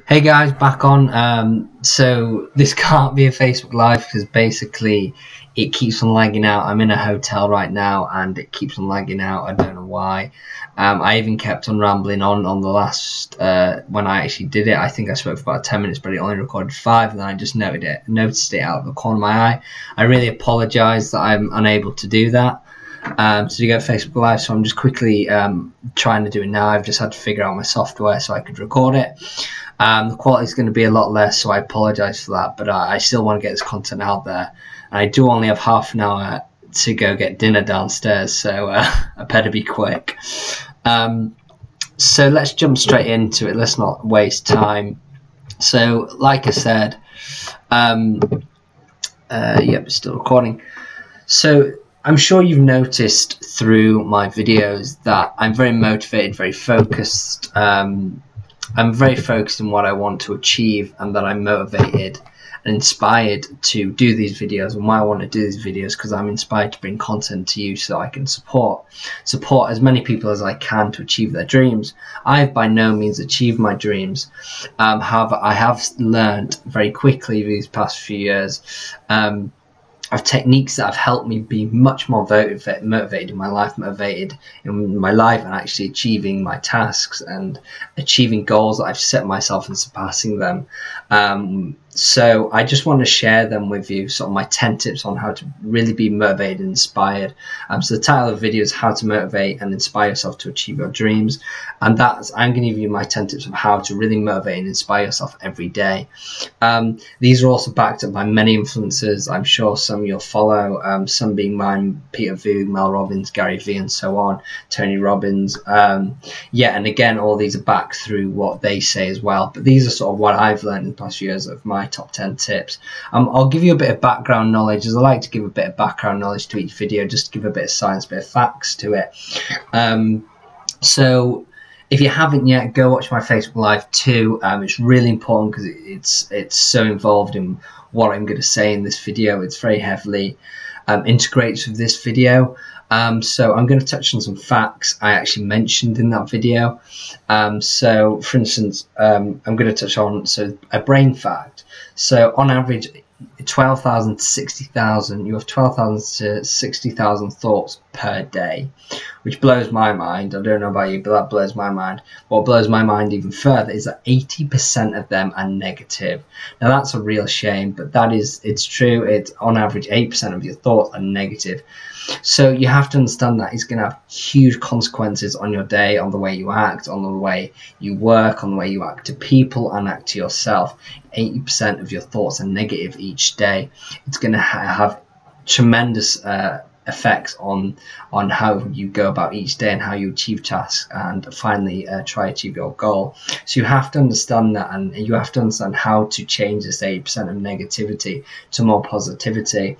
Hey guys, back on. So this can't be a Facebook Live because basically it keeps on lagging out. I'm in a hotel right now and it keeps on lagging out. I don't know why. I even kept on rambling on the last when I actually did it. I think I spoke for about 10 minutes, but it only recorded 5, and then I just noticed it out of the corner of my eye. I really apologise that I'm unable to do that. To go Facebook Live, so I'm just quickly trying to do it now. I've just had to figure out my software so I could record it. The quality is going to be a lot less, so I apologise for that, but I still want to get this content out there. And I do only have half an hour to go get dinner downstairs, so I better be quick. So let's jump straight into it. Let's not waste time. So, like I said, yep, it's still recording. So I'm sure you've noticed through my videos that I'm very motivated, very focused. I'm very focused on what I want to achieve, and that I'm motivated and inspired to do these videos. And why I want to do these videos, because I'm inspired to bring content to you so I can support as many people as I can to achieve their dreams. I have by no means achieved my dreams. However, I have learned very quickly these past few years of techniques that have helped me be much more motivated in my life, and actually achieving my tasks and achieving goals that I've set myself and surpassing them. So I just want to share them with you, sort of my 10 tips on how to really be motivated and inspired. So the title of the video is How to Motivate and Inspire Yourself to Achieve Your Dreams. And I'm going to give you my 10 tips of how to really motivate and inspire yourself every day. These are also backed up by many influencers. I'm sure some you'll follow, some being mine, Peter Vu, Mel Robbins, Gary Vee, and so on, Tony Robbins. Yeah, and again, all these are backed through what they say as well. But these are sort of what I've learned in the past few years of my top 10 tips. I'll give you a bit of background knowledge, as I like to give a bit of background knowledge to each video, just to give a bit of science, a bit of facts to it. So if you haven't yet, go watch my Facebook Live too. It's really important because it's so involved in what I'm going to say in this video. It's very heavily integrates with this video. So I'm going to touch on some facts I actually mentioned in that video. So for instance, I'm going to touch on a brain fact. So on average, 12,000 to 60,000, you have 12,000 to 60,000 thoughts per day, which blows my mind. I don't know about you, but that blows my mind. What blows my mind even further is that 80% of them are negative. Now that's a real shame, but it's true. It's on average 8% of your thoughts are negative. So you have to understand that it's going to have huge consequences on your day, on the way you act, on the way you work, on the way you act to people and act to yourself. 80% of your thoughts are negative each day. It's going to have tremendous effects on how you go about each day and how you achieve tasks and finally try to achieve your goal. So you have to understand that, and you have to understand how to change this 80% of negativity to more positivity.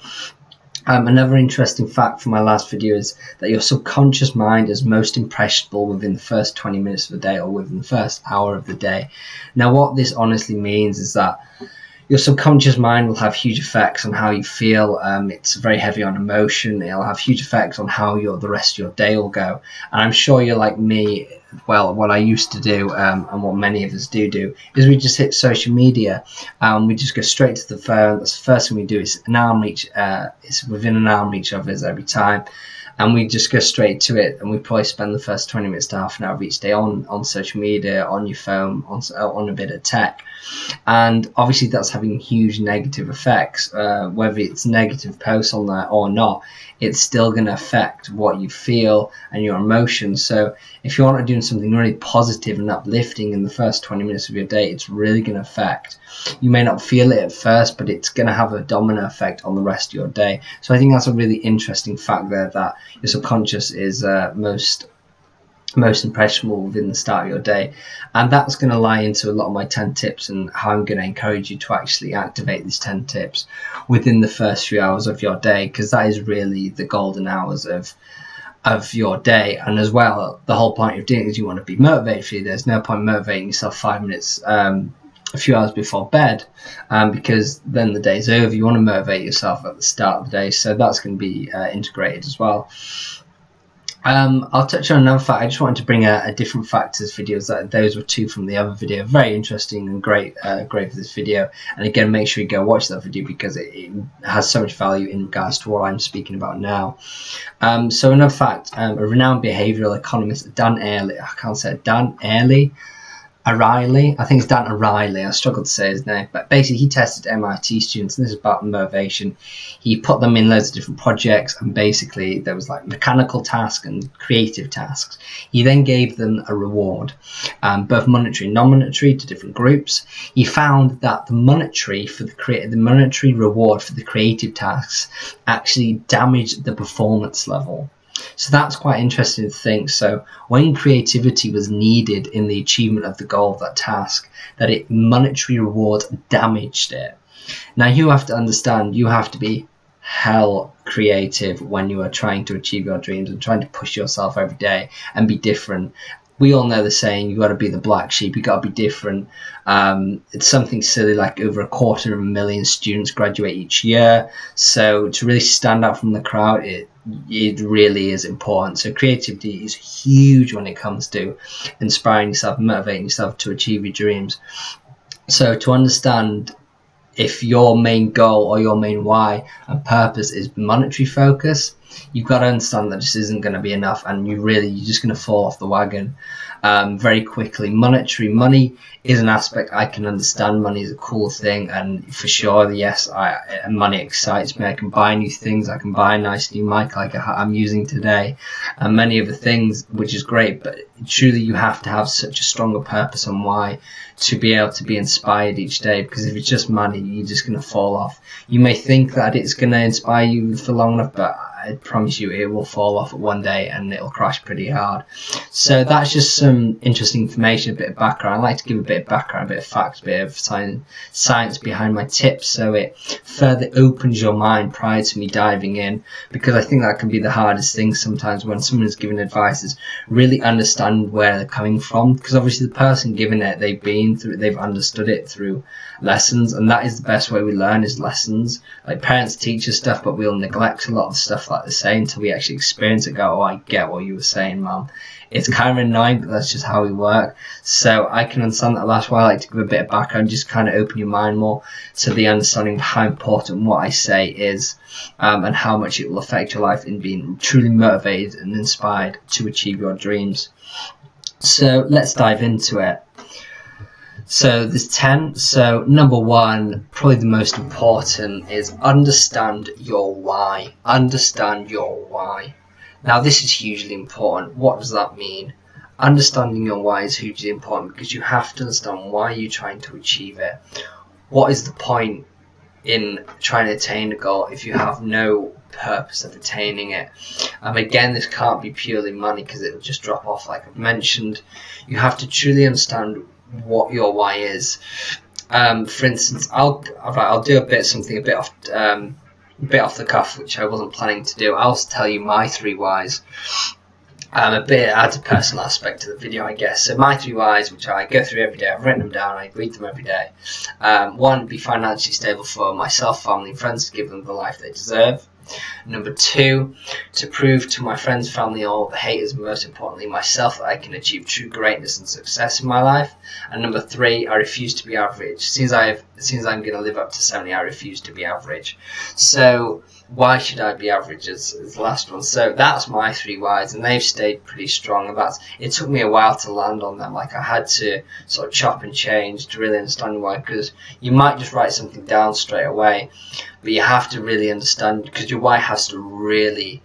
Another interesting fact from my last video is that your subconscious mind is most impressionable within the first 20 minutes of the day, or within the first hour of the day. Now, what this honestly means is that your subconscious mind will have huge effects on how you feel. It's very heavy on emotion. It'll have huge effects on how the rest of your day will go. And I'm sure you're like me. Well, what I used to do, and what many of us do, is we just hit social media. We just go straight to the phone. That's the first thing we do. It's within an arm reach of us every time. And we just go straight to it, and we probably spend the first 20 minutes to half an hour of each day on social media, on your phone, on a bit of tech. And obviously that's having huge negative effects. Whether it's negative posts on there or not, it's still going to affect what you feel and your emotions. So if you want to do something really positive and uplifting in the first 20 minutes of your day, it's really going to affect. You may not feel it at first, but it's going to have a domino effect on the rest of your day. So I think that's a really interesting fact there, that your subconscious is most impressionable within the start of your day. And that's going to lie into a lot of my 10 tips and how I'm going to encourage you to actually activate these 10 tips within the first few hours of your day, because that is really the golden hours of your day. And as well, the whole point of doing it is you want to be motivated for you. There's no point motivating yourself 5 minutes a few hours before bed, because then the day's over. You want to motivate yourself at the start of the day, so that's going to be integrated as well. I'll touch on another fact. I just wanted to bring a different fact to this video. Those were two from the other video. Very interesting and great for this video. And again, make sure you go watch that video because it has so much value in regards to what I'm speaking about now. So another fact, a renowned behavioral economist, Dan Ariely, I think it's Dan Ariely, I struggle to say his name, but basically he tested MIT students, and this is about motivation. He put them in loads of different projects, and basically there was like mechanical tasks and creative tasks. He then gave them a reward, both monetary and non-monetary, to different groups. He found that the monetary reward for the creative tasks actually damaged the performance level. So that's quite interesting to think. So when creativity was needed in the achievement of the goal of that task, that monetary reward damaged it. Now you have to understand, you have to be hell creative when you are trying to achieve your dreams and trying to push yourself every day and be different. We all know the saying, you got to be the black sheep, you got to be different. It's something silly like over 250,000 students graduate each year. So to really stand out from the crowd, it really is important. So creativity is huge when it comes to inspiring yourself, motivating yourself to achieve your dreams. So to understand if your main goal or your main why and purpose is monetary focus, you've got to understand that this isn't going to be enough, and you're just going to fall off the wagon very quickly. Money is an aspect I can understand. Money is a cool thing, and for sure, yes, money excites me. I can buy new things. I can buy a nice new mic like I'm using today, and many other things, which is great. But truly, you have to have such a stronger purpose and why to be able to be inspired each day, because if it's just money, you're just going to fall off. You may think that it's going to inspire you for long enough, but I promise you it will fall off one day and it'll crash pretty hard. So that's just some interesting information, a bit of background. I like to give a bit of background, a bit of facts, a bit of science behind my tips, so it further opens your mind prior to me diving in, because I think that can be the hardest thing sometimes when someone is giving advice, is really understand where they're coming from, because obviously the person giving it, they've understood it through lessons, and that is the best way we learn, is lessons. Like parents teach us stuff, but we'll neglect a lot of stuff like they say until we actually experience it, go, oh, I get what you were saying, Mum. It's kind of annoying, but that's just how we work. So I can understand that. That's why I like to give a bit of background, just kind of open your mind more to the understanding of how important what I say is, and how much it will affect your life in being truly motivated and inspired to achieve your dreams. So let's dive into it. So there's 10. So number 1, probably the most important, is understand your why. Understand your why. Now this is hugely important. What does that mean? Understanding your why is hugely important, because you have to understand why you're trying to achieve it. What is the point in trying to attain a goal if you have no purpose of attaining it? Again, this can't be purely money, because it will just drop off like I've mentioned. You have to truly understand what your why is. For instance, I'll do a bit off the cuff, which I wasn't planning to do. I'll tell you my 3 whys. A bit adds a personal aspect to the video, I guess. So my 3 whys, which I go through every day, I've written them down, I read them every day. 1, be financially stable for myself, family, and friends, to give them the life they deserve. Number 2, to prove to my friends, family, all the haters, and most importantly myself, that I can achieve true greatness and success in my life. And number 3, I refuse to be average. Since I'm going to live up to 70, I refuse to be average. So why should I be average is the last one. So that's my 3 whys, and they've stayed pretty strong. And it took me a while to land on them. Like I had to sort of chop and change to really understand why, because you might just write something down straight away, but you have to really understand, because your why has to really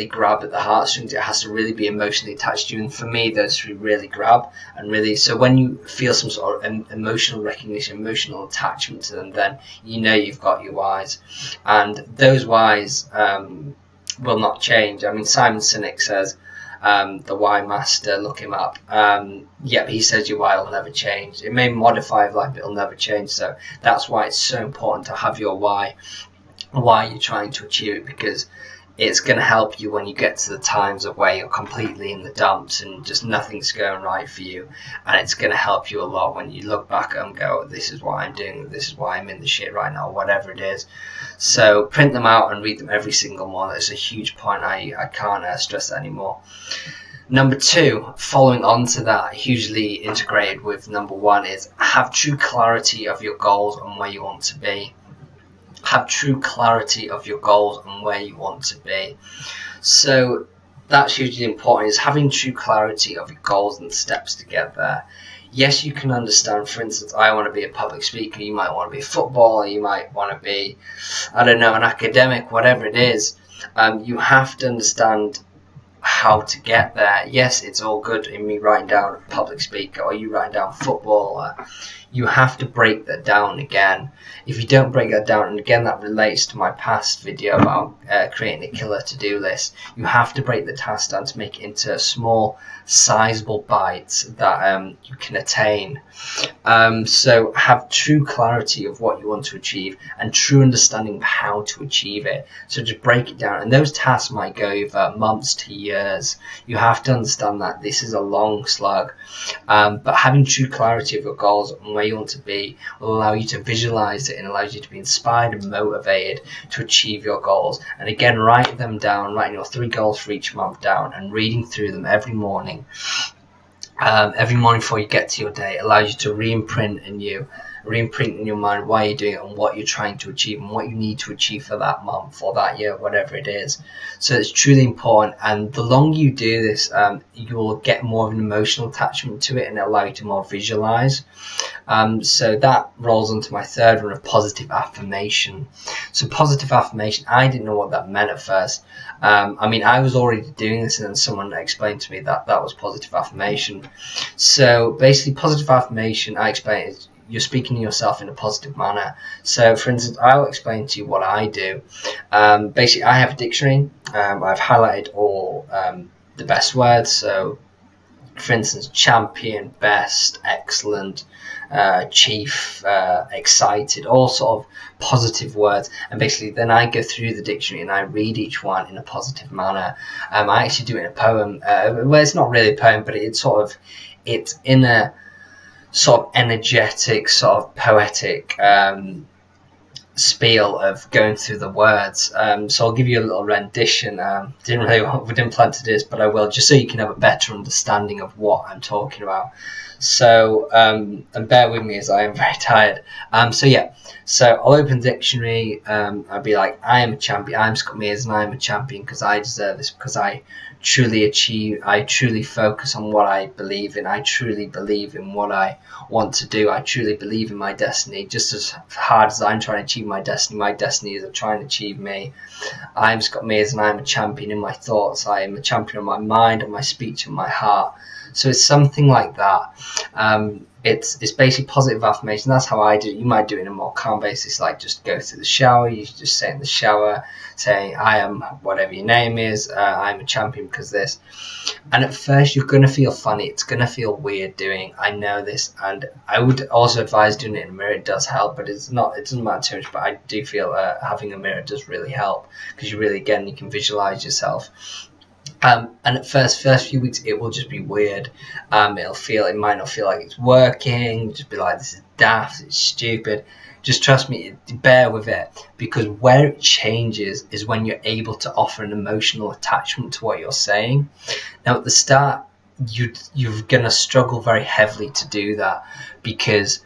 grab at the heartstrings. It has to really be emotionally attached to you, and for me those 3 really grab, and really, so when you feel some sort of emotional recognition, emotional attachment to them, then you know you've got your whys, and those whys will not change. I mean, Simon Sinek says, the why master, look him up. Yeah, he says your why will never change. It may modify life, but it'll never change. So that's why it's so important to have your why you're trying to achieve it, because it's going to help you when you get to the times of where you're completely in the dumps and just nothing's going right for you. And it's going to help you a lot when you look back and go, this is why I'm doing, this is why I'm in the shit right now, whatever it is. So print them out and read them every single morning. It's a huge point. I can't stress that anymore. Number 2, following on to that, hugely integrated with number 1, is have true clarity of your goals and where you want to be. Have true clarity of your goals and where you want to be. So that's hugely important, is having true clarity of your goals and the steps to get there. Yes, you can understand, for instance, I want to be a public speaker, you might want to be a footballer, you might want to be, I don't know, an academic, whatever it is. You have to understand how to get there. Yes, it's all good in me writing down public speaker or you writing down footballer. You have to break that down again. If you don't break that down, and again that relates to my past video about creating a killer to-do list, you have to break the task down to make it into small, sizable bites that you can attain. So have true clarity of what you want to achieve and true understanding of how to achieve it. So just break it down, and those tasks might go over months to years. You have to understand that this is a long slug, but having true clarity of your goals and where you want to be will allow you to visualize it and allows you to be inspired and motivated to achieve your goals. And again, write them down, writing your 3 goals for each month down and reading through them every morning. Every morning before you get to your day, it allows you to re-imprint in your mind why you're doing it and what you're trying to achieve and what you need to achieve for that month or that year, whatever it is. So it's truly important, and the longer you do this, you will get more of an emotional attachment to it and it'll allow you to more visualize. So that rolls onto my 3rd one of positive affirmation. So positive affirmation, I didn't know what that meant at first. I mean, I was already doing this and then someone explained to me that that was positive affirmation. So basically positive affirmation, I explained, is you're speaking to yourself in a positive manner. So for instance, I'll explain to you what I do. Basically, I have a dictionary. I've highlighted all the best words. So for instance, champion, best, excellent, chief, excited, all sort of positive words. And basically then I go through the dictionary and I read each one in a positive manner. I actually do it in a poem. Well, it's not really a poem, but it's in a sort of energetic, sort of poetic spiel of going through the words. So I'll give you a little rendition. We didn't plan to do this, but I will, just so you can have a better understanding of what I'm talking about. So and bear with me as I am very tired. So yeah, so I'll open the dictionary. I'll be like, I am a champion. I'm Scott Mears and I am a champion because I deserve this, because I truly achieve, I truly focus on what I believe in, I truly believe in what I want to do, I truly believe in my destiny. Just as hard as I'm trying to achieve my destiny is trying to achieve me. I'm Scott Mears and I'm a champion in my thoughts, I am a champion in my mind, and my speech, and my heart. So it's something like that. It's basically positive affirmation. That's how I do it. You might do it in a more calm basis, like just go through the shower. You just say in the shower, saying, I am whatever your name is, I'm a champion because this. And at first you're going to feel funny. It's going to feel weird doing, I know this. And I would also advise doing it in a mirror. It does help, but it doesn't matter too much. But I do feel having a mirror does really help, because you really, again, you can visualize yourself. And at first few weeks it will just be weird. It might not feel like it's working, just be like, this is daft, it's stupid. Just trust me, bear with it, because where it changes is when you're able to offer an emotional attachment to what you're saying. Now at the start you're gonna struggle very heavily to do that, because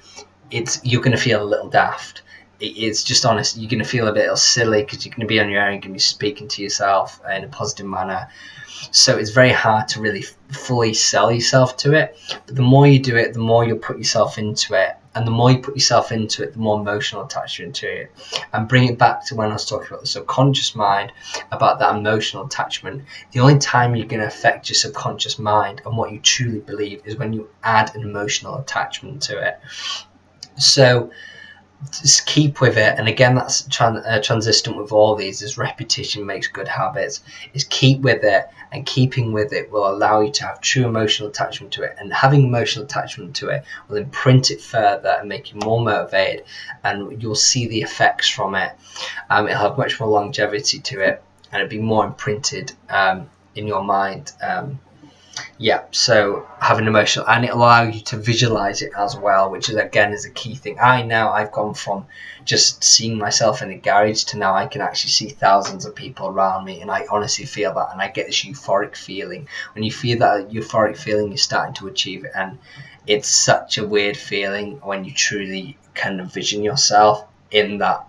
you're gonna feel a little daft. It's just honest, you're going to feel a bit silly because you're going to be on your own, you're going to be speaking to yourself in a positive manner. So it's very hard to really fully sell yourself to it. But the more you do it, the more you'll put yourself into it. And the more you put yourself into it, the more emotional attachment to it. And bring it back to when I was talking about the subconscious mind, about that emotional attachment. The only time you're going to affect your subconscious mind and what you truly believe is when you add an emotional attachment to it. So just keep with it, and again that's consistent with all these, is repetition makes good habits. Is keep with it, and keeping with it will allow you to have true emotional attachment to it, and having emotional attachment to it will imprint it further and make you more motivated, and you'll see the effects from it. It'll have much more longevity to it. it'd be more imprinted in your mind. Yeah, so have an emotional, and it'll allow you to visualize it as well, which is again is a key thing. I've gone from just seeing myself in a garage to now I can actually see thousands of people around me, and I honestly feel that, and I get this euphoric feeling. When you feel that euphoric feeling, you're starting to achieve it, and it's such a weird feeling when you truly can envision yourself in that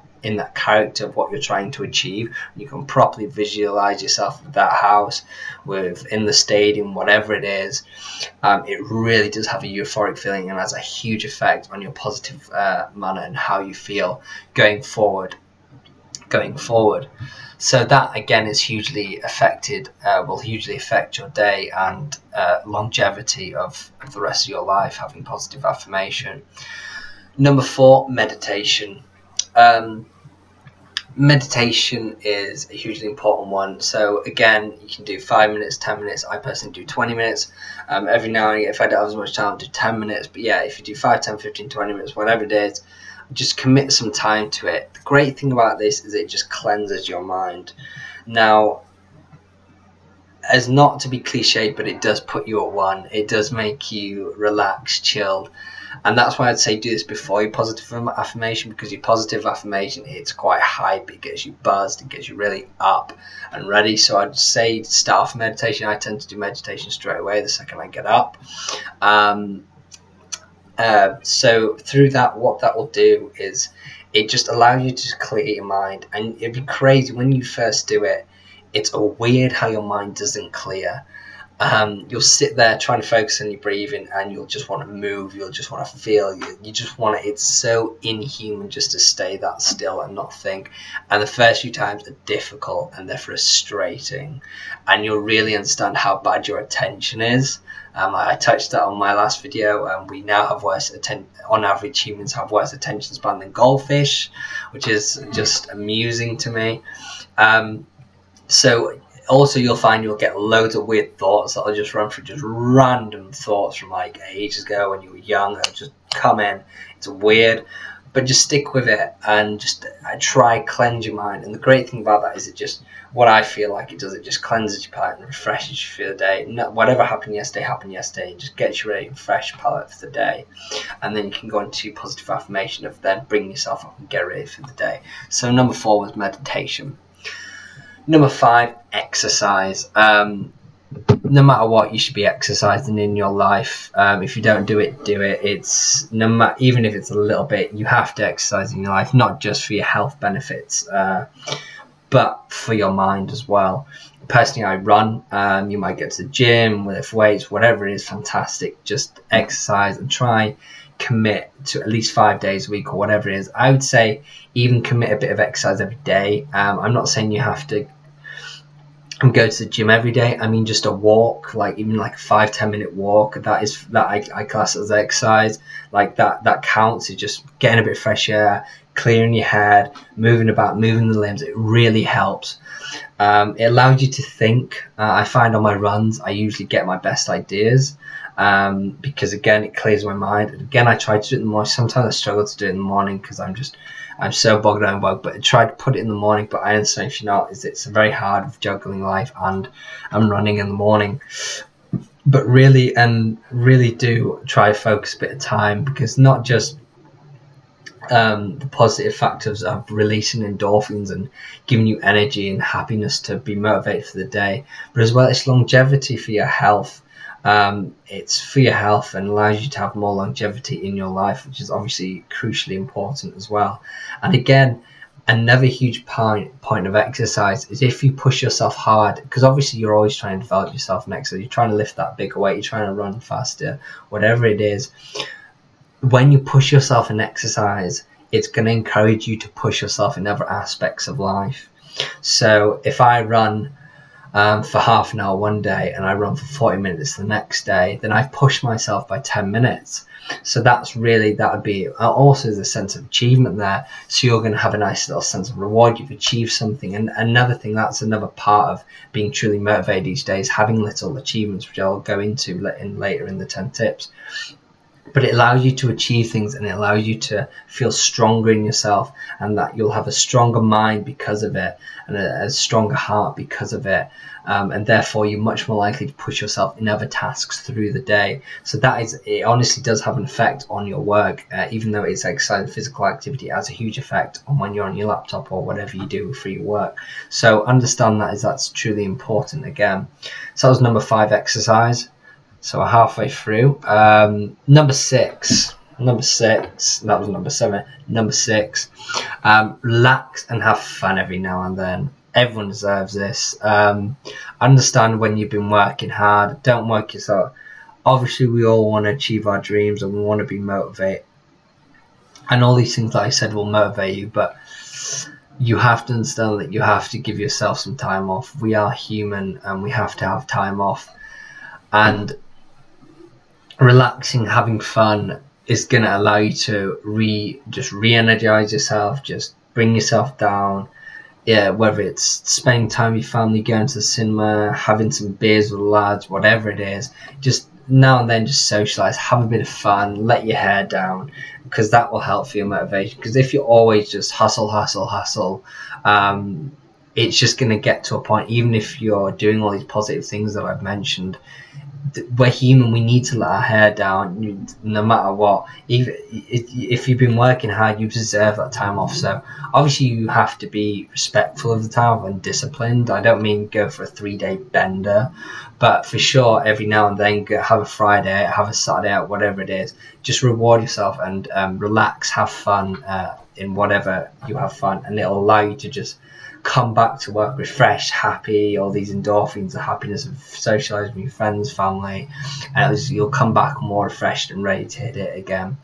character of what you're trying to achieve. You can properly visualize yourself with that house, in the stadium, whatever it is. It really does have a euphoric feeling and has a huge effect on your positive manner and how you feel going forward. So that again is hugely affected, will hugely affect your day and longevity of the rest of your life, having positive affirmation. Number 4, meditation. Meditation is a hugely important one. So again, you can do 5 minutes, 10 minutes. I personally do 20 minutes. Every now and again, if I don't have as much time, I'll do 10 minutes. But yeah, if you do 5, 10, 15, 20 minutes, whatever it is, just commit some time to it. The great thing about this is it just cleanses your mind. Now, as not to be cliche, but it does put you at one. It does make you relaxed, chilled. And that's why I'd say do this before your positive affirmation, because your positive affirmation, it's quite hype. It gets you buzzed. It gets you really up and ready. So I'd say start off meditation. I tend to do meditation straight away the second I get up. So through that, what that will do is it just allows you to clear your mind. And it'd be crazy when you first do it. It's weird how your mind doesn't clear. You'll sit there trying to focus on your breathing, and you'll just want to move. You'll just want to feel. You just want to. It's so inhuman just to stay that still and not think. And the first few times are difficult and they're frustrating, and you'll really understand how bad your attention is. I touched that on my last video. We now have worse on average, humans have worse attention span than goldfish, which is just amusing to me. So also you'll find you'll get loads of weird thoughts that'll just run through, just random thoughts from like ages ago when you were young. They'll just come in. It's weird, but just stick with it and just try cleanse your mind. And the great thing about that is it just, what I feel like it does, it just cleanses your palate and refreshes you for the day. Whatever happened yesterday, and just gets you ready and fresh palate for the day. And then you can go into positive affirmation of then bring yourself up and get ready for the day. So number 4 was meditation. Number 5, exercise. No matter what, you should be exercising in your life. If you don't do it, do it. It's no matter, even if it's a little bit, you have to exercise in your life, not just for your health benefits, but for your mind as well. Personally, I run. You might get to the gym, lift weights, whatever it is, fantastic. Just exercise and try commit to at least 5 days a week or whatever it is. I would say even commit a bit of exercise every day. I'm not saying you have to go to the gym every day. I mean just a walk, like even like a 5-10 minute walk, that I class as exercise. Like that counts. It's just getting a bit of fresh air, clearing your head, moving about, moving the limbs. It really helps. It allows you to think. I find on my runs I usually get my best ideas, because again it clears my mind. Again, I try to do it in the morning. Sometimes I struggle to do it in the morning because I'm so bogged down by it, but I try to put it in the morning. But I understand if you're not, it's very hard with juggling life and I'm running in the morning. But really do try to focus a bit of time, because not just the positive factors of releasing endorphins and giving you energy and happiness to be motivated for the day, but as well it's longevity for your health. It's for your health and allows you to have more longevity in your life, which is obviously crucially important as well. And again, another huge point of exercise is if you push yourself hard, because obviously you're always trying to develop yourself in exercise. You're trying to lift that bigger weight, you're trying to run faster, whatever it is. When you push yourself in exercise, it's going to encourage you to push yourself in other aspects of life. So if I run for half an hour one day and I run for 40 minutes the next day, then I've pushed myself by 10 minutes. So that would be also a sense of achievement there. So you're going to have a nice little sense of reward. You've achieved something. And another thing, that's another part of being truly motivated each day, is having little achievements, which I'll go into later in the 10 tips. but it allows you to achieve things, and it allows you to feel stronger in yourself, and that you'll have a stronger mind because of it, and a stronger heart because of it, and therefore you're much more likely to push yourself in other tasks through the day. So it honestly does have an effect on your work, even though it's exercise, physical activity, it has a huge effect on when you're on your laptop or whatever you do for your work. So understand that's truly important again. So that was number 5, exercise. So we're halfway through. Number 6. That was number 7. Number 6. Relax and have fun every now and then. Everyone deserves this. Understand when you've been working hard. Don't work yourself. Obviously, we all want to achieve our dreams and we want to be motivated. And all these things, like I said, will motivate you. But you have to understand that you have to give yourself some time off. We are human and we have to have time off. And relaxing, having fun is going to allow you to re-energize yourself, just bring yourself down. Yeah, whether it's spending time with your family, going to the cinema, having some beers with the lads, whatever it is, just now and then just socialize, have a bit of fun, let your hair down, because that will help for your motivation. Because if you're always just hustle, it's just going to get to a point, even if you're doing all these positive things that I've mentioned, we're human, we need to let our hair down no matter what. Even if you've been working hard, you deserve that time off. So obviously you have to be respectful of the time and disciplined. I don't mean go for a 3-day bender, but for sure every now and then have a Friday, have a Saturday out, whatever it is. Just reward yourself and relax, have fun in whatever you have fun, and it'll allow you to just come back to work refreshed, happy, all these endorphins, the happiness of socializing with your friends, family, and you'll come back more refreshed and ready to hit it again.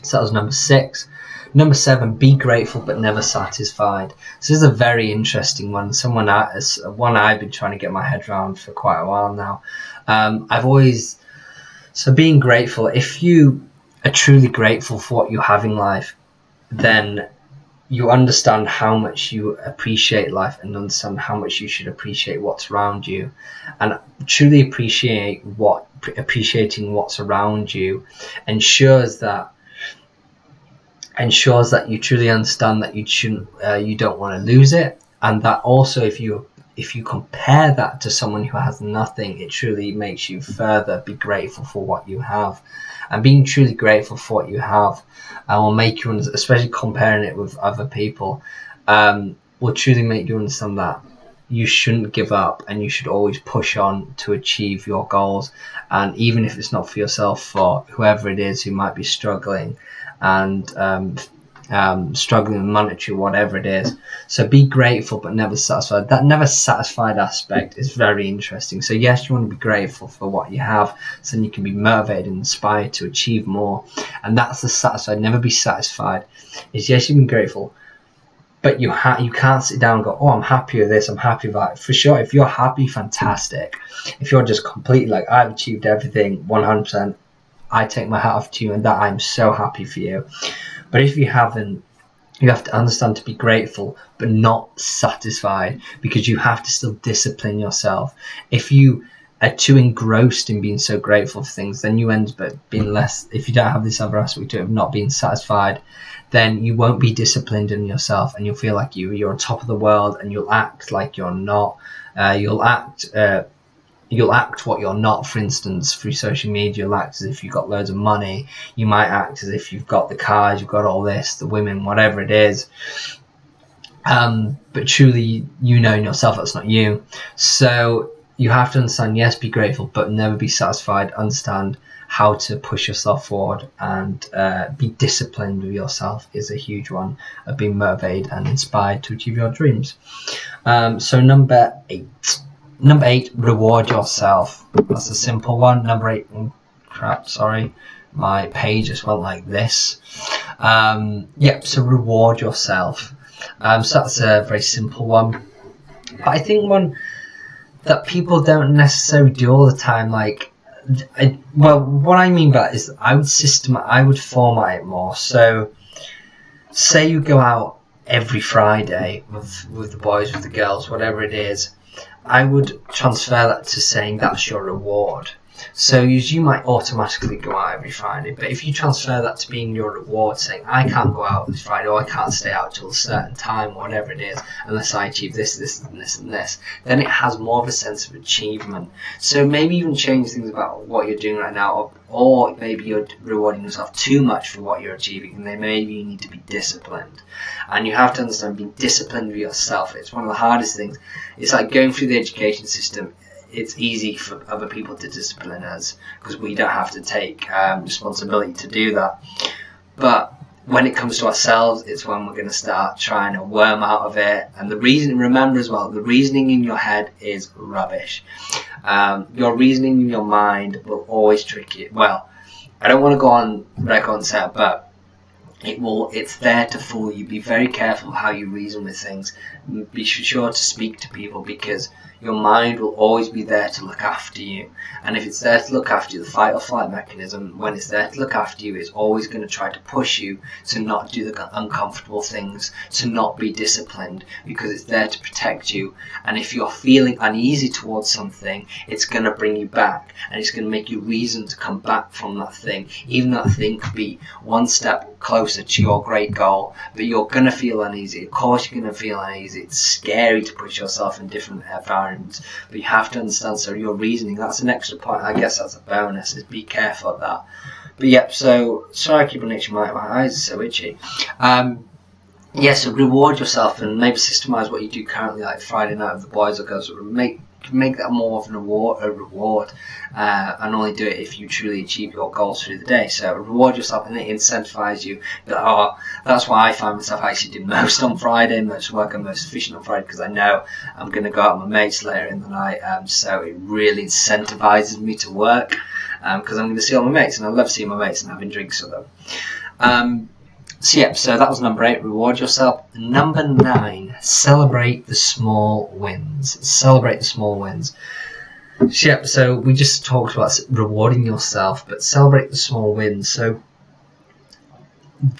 So that was number 6. Number 7, be grateful but never satisfied. So this is a very interesting one. One I've been trying to get my head around for quite a while now. So being grateful, if you are truly grateful for what you have in life, then you understand how much you appreciate life and understand how much you should appreciate what's around you, and truly appreciating what's around you ensures that you truly understand that you don't want to lose it, and that also if you compare that to someone who has nothing, it truly makes you further be grateful for what you have. And being truly grateful for what you have will make you, especially comparing it with other people, will truly make you understand that you shouldn't give up and you should always push on to achieve your goals. And even if it's not for yourself, for whoever it is who might be struggling and struggling with monetary, whatever it is. So be grateful but never satisfied. That never satisfied aspect is very interesting. So yes, you want to be grateful for what you have, so then you can be motivated and inspired to achieve more. And that's the satisfied. Never be satisfied. Is yes, you've been grateful, but you can't sit down and go, oh, I'm happy with this, I'm happy with that. For sure, if you're happy, fantastic. If you're just completely like, I've achieved everything 100%, I take my hat off to you, and that I'm so happy for you. But if you haven't, you have to understand to be grateful but not satisfied, because you have to still discipline yourself. If you are too engrossed in being so grateful for things, then you end up being less. If you don't have this other aspect of not being satisfied, then you won't be disciplined in yourself, and you'll feel like you're on top of the world, and you'll act like you're not. You'll act what you're not. For instance, through social media, you'll act as if you've got loads of money. You might act as if you've got the cars, you've got all this, the women, whatever it is. But truly, you know in yourself that's not you. So you have to understand, yes, be grateful, but never be satisfied. Understand how to push yourself forward, and be disciplined with yourself is a huge one of being motivated and inspired to achieve your dreams. So number 8. Number 8, reward yourself. That's a simple one. Number 8, sorry, my page just went like this. So reward yourself. So that's a very simple one. But I think one that people don't necessarily do all the time, what I mean by that is I would format it more. So say you go out every Friday with the boys, with the girls, whatever it is, I would transfer that to saying that's your reward. So you might automatically go out every Friday, but if you transfer that to being your reward, saying I can't go out this Friday, or I can't stay out till a certain time, or whatever it is, unless I achieve this, this, and this, and this, then it has more of a sense of achievement. So maybe even change things about what you're doing right now, or maybe you're rewarding yourself too much for what you're achieving, and then maybe you need to be disciplined. And you have to understand, being disciplined with yourself, it's one of the hardest things. It's like going through the education system. It's easy for other people to discipline us because we don't have to take responsibility to do that. But when it comes to ourselves, it's when we're going to start trying to worm out of it. And the reason, remember as well, the reasoning in your head is rubbish. Your reasoning in your mind will always trick you. Well, I don't want to go on record and say it, but it's there to fool you. Be very careful how you reason with things. Be sure to speak to people, because your mind will always be there to look after you. And if it's there to look after you, the fight or flight mechanism, when it's there to look after you, is always going to try to push you to not do the uncomfortable things, to not be disciplined, because it's there to protect you. And if you're feeling uneasy towards something, it's going to bring you back, and it's going to make you reason to come back from that thing. Even that thing could be one step closer to your great goal, but you're going to feel uneasy. Of course you're going to feel uneasy. It's scary to put yourself in different environments, but you have to understand, so your reasoning, that's an extra point, I guess that's a bonus, is be careful of that. But yep, so sorry I keep on itching, my eyes are so itchy. Yeah, so reward yourself, and maybe systemize what you do currently, like Friday night with the boys or girls. Make that more of a reward, and only do it if you truly achieve your goals through the day. So reward yourself, and it incentivise you. But that's why I find myself actually doing most on Friday, most work, and most efficient on Friday, because I know I'm going to go out with my mates later in the night. So it really incentivises me to work, because I'm going to see all my mates, and I love seeing my mates and having drinks with them. So yeah, so that was number 8, reward yourself. Number 9, celebrate the small wins. Celebrate the small wins. So yeah, so we just talked about rewarding yourself, but celebrate the small wins. So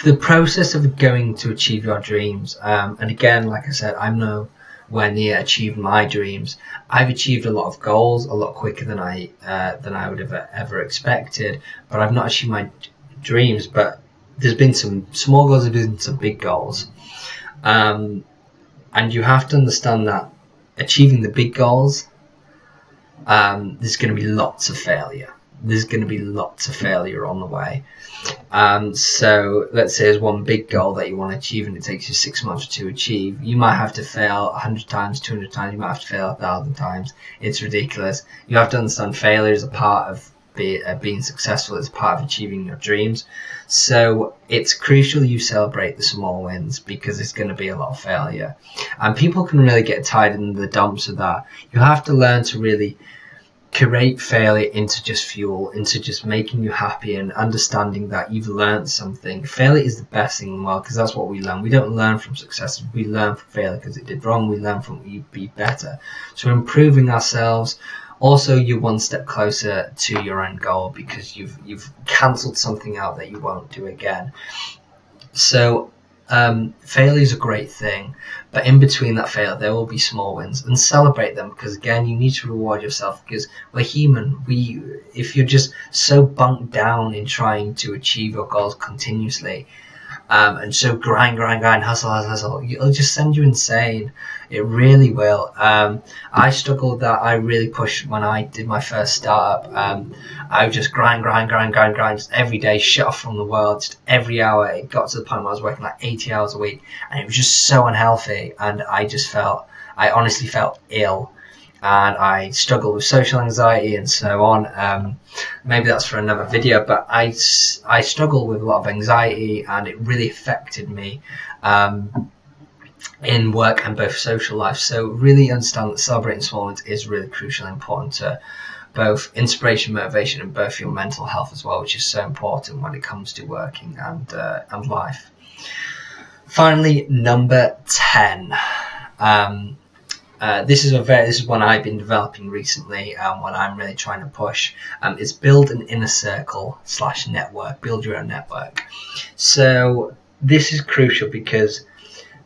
the process of going to achieve your dreams, and again, like I said, I'm nowhere near achieving my dreams. I've achieved a lot of goals a lot quicker than I would have ever expected, but I've not achieved my dreams. But there's been some small goals, there's been some big goals. And you have to understand that achieving the big goals, there's going to be lots of failure. There's going to be lots of failure on the way. So let's say there's one big goal that you want to achieve and it takes you 6 months to achieve. You might have to fail 100 times, 200 times, you might have to fail 1,000 times. It's ridiculous. You have to understand failure is a part of being successful, is part of achieving your dreams. So it's crucial you celebrate the small wins, because it's going to be a lot of failure, and people can really get tied in the dumps of that. You have to learn to really curate failure into just fuel, into just making you happy, and understanding that you've learned something. Failure is the best thing in the world, because that's what we learn. We don't learn from success, we learn from failure because it did wrong. We learn from it, you be better. So improving ourselves. Also, you're one step closer to your own goal, because you've cancelled something out that you won't do again. So failure is a great thing, but in between that failure there will be small wins, and celebrate them, because again, you need to reward yourself, because we're human. If you're just so bunked down in trying to achieve your goals continuously, and so grind, hustle, it'll just send you insane. It really will. I struggled with that. I really pushed when I did my first startup. I would just grind just every day, shut off from the world, just every hour. It got to the point where I was working like 80 hours a week, and it was just so unhealthy, and I honestly felt ill, and I struggled with social anxiety and so on. Maybe that's for another video, but I struggled with a lot of anxiety, and it really affected me in work and both social life. So really understand that celebrating small wins is really crucial and important to both inspiration, motivation, and both your mental health as well, which is so important when it comes to working and life. Finally, number 10. This is one I've been developing recently, what I'm really trying to push, is build an inner circle / network. Build your own network. So this is crucial, because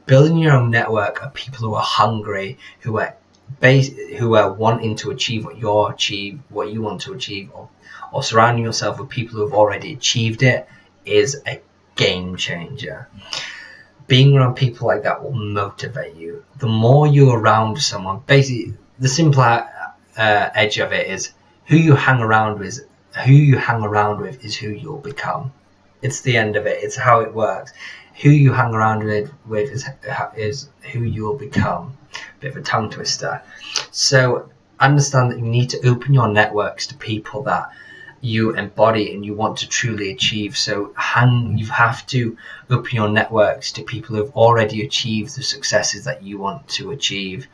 building your own network of people who are hungry, who are who are wanting to achieve what you want to achieve, or surrounding yourself with people who have already achieved it, is a game changer. Being around people like that will motivate you. The more you're around someone, basically, the simple edge of it is who you hang around with. Who you hang around with is who you'll become. It's the end of it. It's how it works. Who you hang around with is who you'll become. Bit of a tongue twister. So understand that you need to open your networks to people that you embody and you want to truly achieve. So you have to open your networks to people who have already achieved the successes that you want to achieve,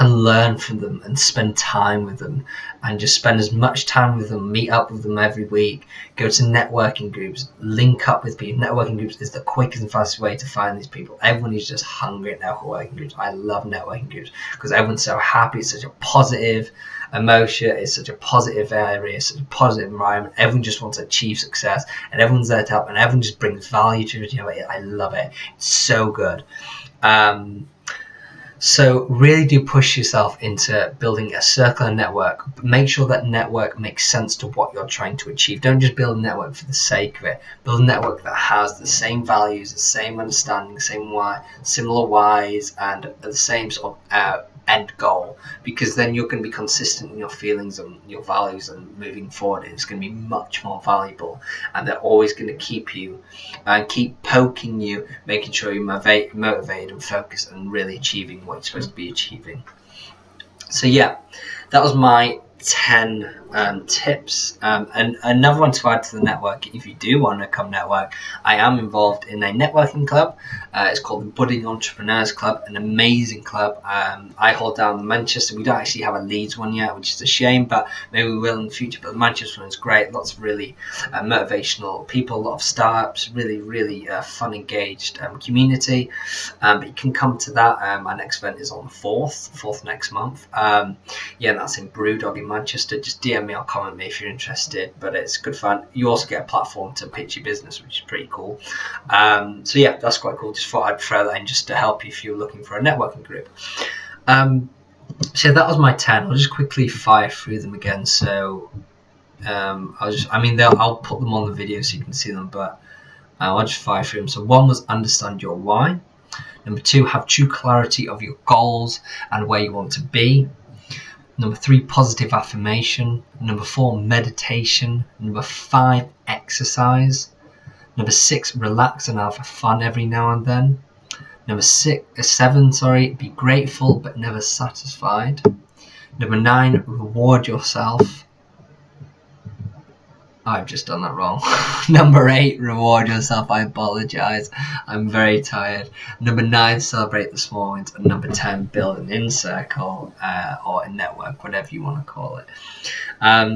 and learn from them and spend time with them, and just spend as much time with them, meet up with them every week, go to networking groups, link up with people. Networking groups is the quickest and fastest way to find these people. Everyone is just hungry at networking groups. I love networking groups because everyone's so happy. It's such a positive emotion. It's such a positive area. It's such a positive environment. Everyone just wants to achieve success, and everyone's there to help, and everyone just brings value to it. You know, I love it. It's so good. So really do push yourself into building a circular network. But make sure that network makes sense to what you're trying to achieve. Don't just build a network for the sake of it. Build a network that has the same values, the same understanding, similar whys, and the same sort of end goal, because then you're going to be consistent in your feelings and your values, and moving forward it's going to be much more valuable, and they're always going to keep you and keep poking you, making sure you're motivated and focused and really achieving what you're supposed to be achieving. So yeah, that was my 10 tips, and another one to add to the network. If you do want to come network, I am involved in a networking club. It's called the Budding Entrepreneurs Club, an amazing club. I hold down Manchester. We don't actually have a Leeds one yet, which is a shame, but maybe we will in the future. But the Manchester one is great. Lots of really motivational people, a lot of startups, really fun, engaged community. But you can come to that. Our next event is on the 4th next month. Yeah, and that's in Brewdog in Manchester. Just DM me or comment me if you're interested, but it's good fun. You also get a platform to pitch your business, which is pretty cool. So yeah, that's quite cool. Just thought I'd throw that in just to help you if you're looking for a networking group. So that was my 10. I'll just quickly fire through them again. So I'll put them on the video so you can see them, but I'll just fire through them. So 1 was understand your why. Number 2, have true clarity of your goals and where you want to be. Number 3, positive affirmation. Number 4, meditation. Number 5, exercise. Number 6, relax and have fun every now and then. Number 7, be grateful but never satisfied. Number 9, reward yourself. I've just done that wrong. Number 8, reward yourself. I apologize. I'm very tired. Number 9, celebrate the small wins. And number 10, build an inner circle or a network, whatever you want to call it.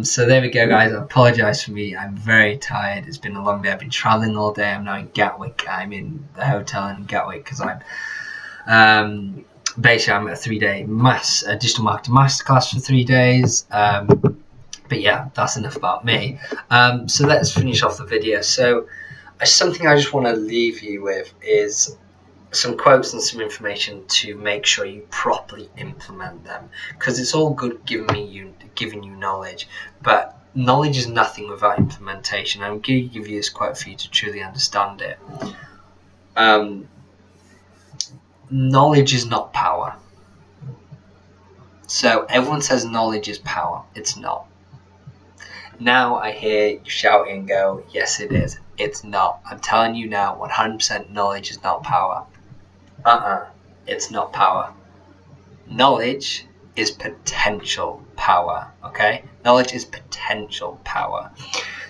So there we go, guys. I apologize for me. I'm very tired. It's been a long day. I've been traveling all day. I'm now in Gatwick. I'm in the hotel in Gatwick because I'm basically I'm at a 3-day digital marketing masterclass for 3 days. But yeah, that's enough about me. So let's finish off the video. So something I just want to leave you with is some quotes and some information to make sure you properly implement them, because it's all good giving you knowledge, but knowledge is nothing without implementation. I'm going to give you this quote for you to truly understand it. Knowledge is not power. So everyone says knowledge is power. It's not. Now I hear you shouting and go, yes it is. It's not. I'm telling you now, 100% knowledge is not power. It's not power. Knowledge is potential power, okay? Knowledge is potential power.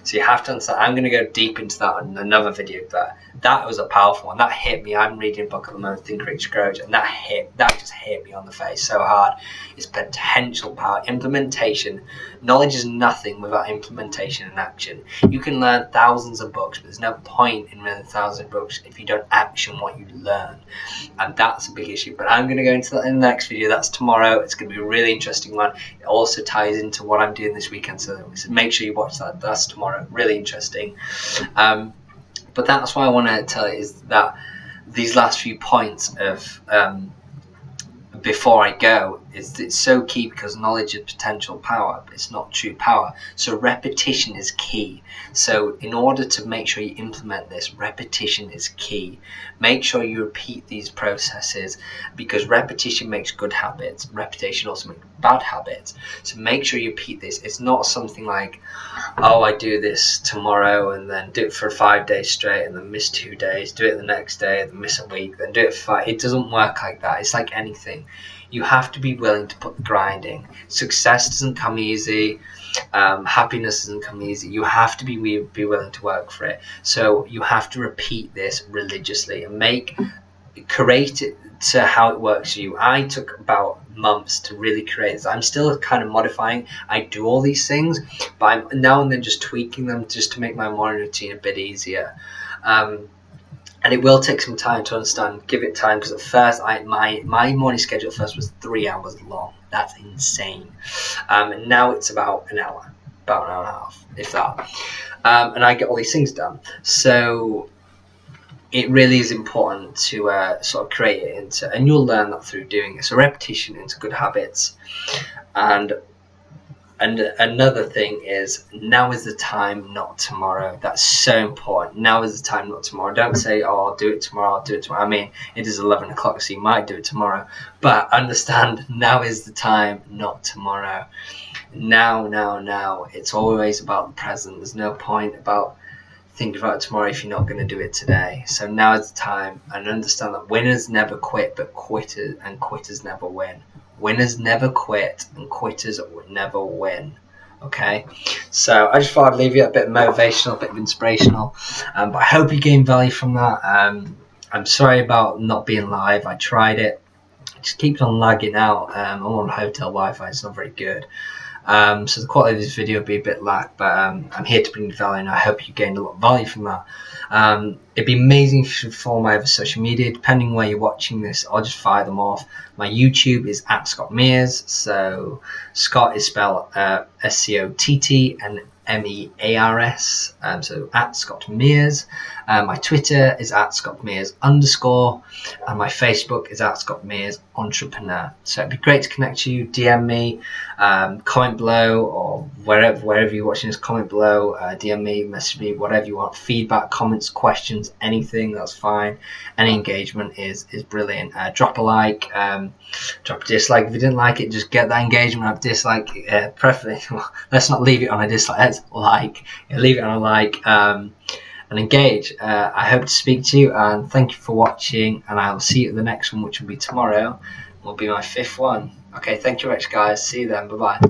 So you have to understand. I'm going to go deep into that in another video, but that was a powerful one. That hit me. I'm reading a book at the moment, Think Rich Grow Rich, and that just hit me on the face so hard. It's potential power. Implementation. Knowledge is nothing without implementation and action. You can learn thousands of books, but there's no point in learning thousands of books if you don't action what you learn. And that's a big issue. But I'm going to go into that in the next video. That's tomorrow. It's going to be a really interesting one. It also ties into what I'm doing this weekend, so make sure you watch that. That's tomorrow. Really interesting. But that's what I want to tell you, is that these last few points of before I go it's so key, because knowledge is potential power, but it's not true power. So repetition is key. So in order to make sure you implement this, repetition is key. Make sure you repeat these processes, because repetition makes good habits. Repetition also makes bad habits. So make sure you repeat this. It's not something like, oh, I do this tomorrow and then do it for 5 days straight and then miss 2 days, do it the next day, then miss a week, then do it for 5. It doesn't work like that. It's like anything. You have to be willing to put the grind in. Success doesn't come easy. Happiness doesn't come easy. You have to be willing to work for it. So you have to repeat this religiously and create it to how it works for you. I took about months to really create this. I'm still kind of modifying. I do all these things, but I'm now and then just tweaking them just to make my morning routine a bit easier. And it will take some time to understand. Give it time, because at first my morning schedule at first was 3 hours long. That's insane. And now it's about an hour and a half, if that. And I get all these things done. So it really is important to sort of create it into, and you'll learn that through doing it. So repetition into good habits. And another thing is, now is the time, not tomorrow. That's so important. Now is the time, not tomorrow. Don't say, oh, I'll do it tomorrow, I'll do it tomorrow. I mean, it is 11 o'clock, so you might do it tomorrow. But understand, now is the time, not tomorrow. Now. It's always about the present. There's no point about thinking about it tomorrow if you're not going to do it today. So now is the time, and understand that winners never quit, but quitters never win. Winners never quit, and quitters would never win. Okay, so I just thought I'd leave you a bit motivational, a bit of inspirational, but I hope you gained value from that. I'm sorry about not being live. I tried it, it just keeps on lagging out. I'm on hotel Wi-Fi, it's not very good. So the quality of this video will be a bit lack, but I'm here to bring you value, and I hope you gained a lot of value from that. It'd be amazing if you should follow my other social media. Depending where you're watching this, I'll just fire them off. My YouTube is @ScottMears, so Scott is spelled SCOTT and MEARS, so @ScottMears. My Twitter is @ScottMears_, and my Facebook is @ScottMears Entrepreneur. So it'd be great to connect you. DM me, comment below, or wherever you're watching this, comment below, DM me, message me, whatever you want. Feedback, comments, questions, anything, that's fine. Any engagement is brilliant. Drop a like, drop a dislike if you didn't like it. Just get that engagement up. Dislike, preferably. Let's not leave it on a dislike. Let's like. Leave it on a like. And engage. I hope to speak to you, and thank you for watching, and I will see you at the next one, which will be tomorrow. Will be my 5th one. Okay, thank you very much, guys. See you then. Bye bye.